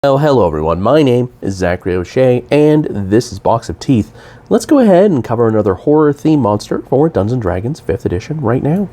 Well, hello everyone, my name is Zachary O'Shea, and this is Box of Teeth. Let's go ahead and cover another horror-themed monster for Dungeons & Dragons 5th edition right now.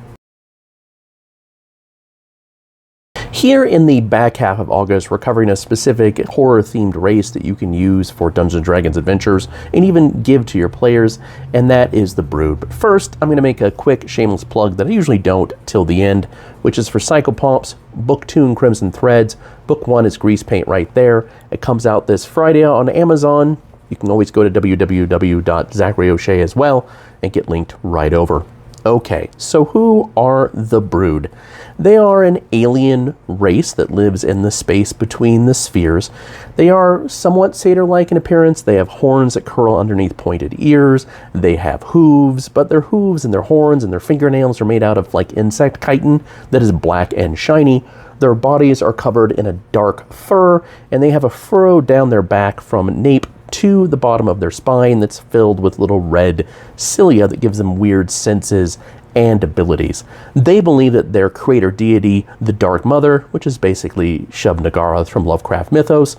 Here in the back half of August, we're covering a specific horror-themed race that you can use for Dungeons & Dragons adventures and even give to your players, and that is the Brood. But first, I'm going to make a quick shameless plug that I usually don't till the end, which is for Psychopomps, Book 2 Crimson Threads. Book 1 is Grease Paint right there. It comes out this Friday on Amazon. You can always go to www.zacharyoshea as well and get linked right over. Okay, so who are the Brood? They are an alien race that lives in the space between the spheres. They are somewhat satyr-like in appearance. They have horns that curl underneath pointed ears. They have hooves, but their hooves and their horns and their fingernails are made out of like insect chitin that is black and shiny. Their bodies are covered in a dark fur, and they have a furrow down their back from nape to the bottom of their spine that's filled with little red cilia that gives them weird senses and abilities. They believe that their creator deity, the Dark Mother, which is basically Shub-Niggurath from Lovecraft mythos,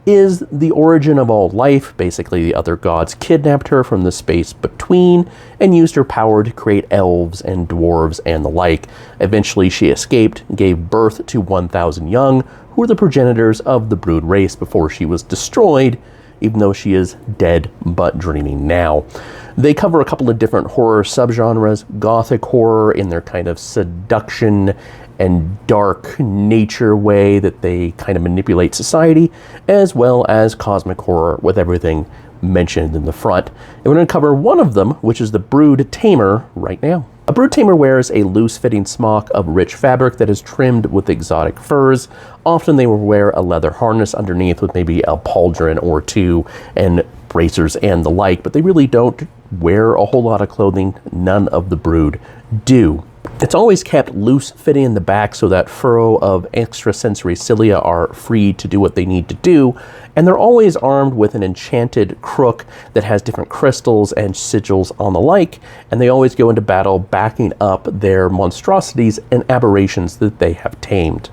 is the origin of all life. Basically, the other gods kidnapped her from the space between and used her power to create elves and dwarves and the like. Eventually, she escaped and gave birth to 1,000 young, who were the progenitors of the Brood race before she was destroyed, even though she is dead but dreaming now. They cover a couple of different horror subgenres: gothic horror in their kind of seduction and dark nature way that they kind of manipulate society, as well as cosmic horror with everything mentioned in the front. And we're going to cover one of them, which is the Brood Tamer, right now. A Brood Tamer wears a loose-fitting smock of rich fabric that is trimmed with exotic furs. Often they will wear a leather harness underneath with maybe a pauldron or two and bracers and the like, but they really don't wear a whole lot of clothing. None of the Brood do. It's always kept loose fitting in the back so that furrow of extrasensory cilia are free to do what they need to do, and they're always armed with an enchanted crook that has different crystals and sigils on the like, and they always go into battle backing up their monstrosities and aberrations that they have tamed.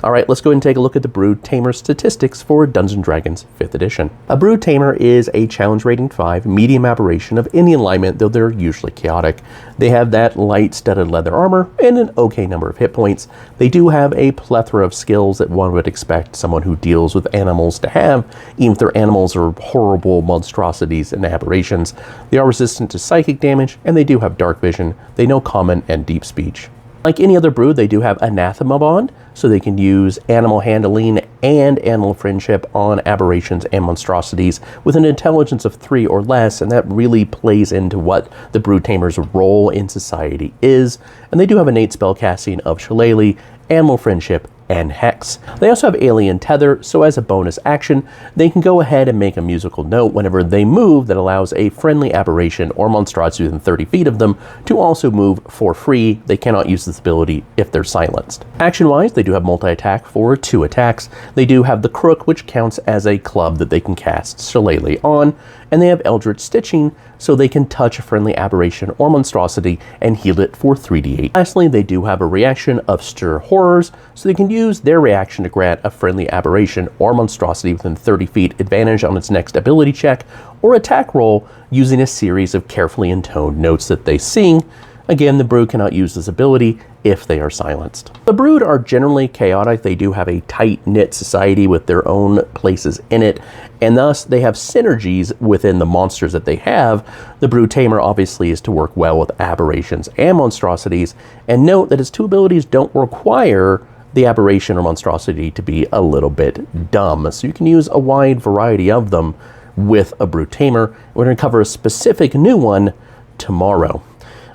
Alright, let's go ahead and take a look at the Brood Tamer statistics for Dungeons & Dragons 5th edition. A Brood Tamer is a challenge rating 5 medium aberration of any alignment, though they're usually chaotic. They have that light studded leather armor and an okay number of hit points. They do have a plethora of skills that one would expect someone who deals with animals to have, even if their animals are horrible monstrosities and aberrations. They are resistant to psychic damage, and they do have dark vision. They know common and deep speech. Like any other Brood, they do have Anathema Bond, so they can use animal handling and animal friendship on aberrations and monstrosities with an intelligence of 3 or less, and that really plays into what the Brood Tamer's role in society is. And they do have innate spellcasting of Shillelagh, animal friendship, and Hex. They also have Alien Tether, so as a bonus action, they can go ahead and make a musical note whenever they move that allows a friendly aberration or monstrosity within 30 feet of them to also move for free. They cannot use this ability if they're silenced. Action-wise, they do have multi-attack for 2 attacks. They do have the Crook, which counts as a club that they can cast Shillelagh on, and they have Eldritch Stitching, so they can touch a friendly aberration or monstrosity and heal it for 3d8. Lastly, they do have a reaction of Stir Horrors, so they can use their reaction to grant a friendly aberration or monstrosity within 30 feet advantage on its next ability check or attack roll using a series of carefully intoned notes that they sing. Again, the Brood cannot use this ability if they are silenced. The Brood are generally chaotic. They do have a tight-knit society with their own places in it, and thus they have synergies within the monsters that they have. The Brood Tamer obviously is to work well with aberrations and monstrosities, and note that its 2 abilities don't require the aberration or monstrosity to be a little bit dumb, so you can use a wide variety of them with a Brood Tamer. We're going to cover a specific new one tomorrow.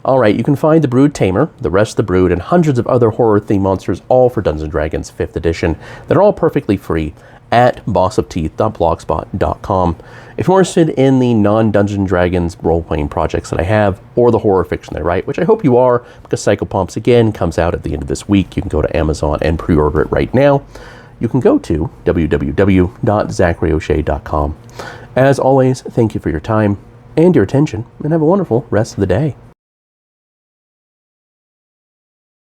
Alright, you can find the Brood Tamer, the rest of the Brood, and hundreds of other horror-themed monsters, all for Dungeons & Dragons 5th edition, that are all perfectly free at boxofteeth.blogspot.com. If you're interested in the non-Dungeons & Dragons role-playing projects that I have, or the horror fiction I write, which I hope you are, because Psychopomps, again, comes out at the end of this week. You can go to Amazon and pre-order it right now. You can go to www.zacharyoshea.com. As always, thank you for your time and your attention, and have a wonderful rest of the day.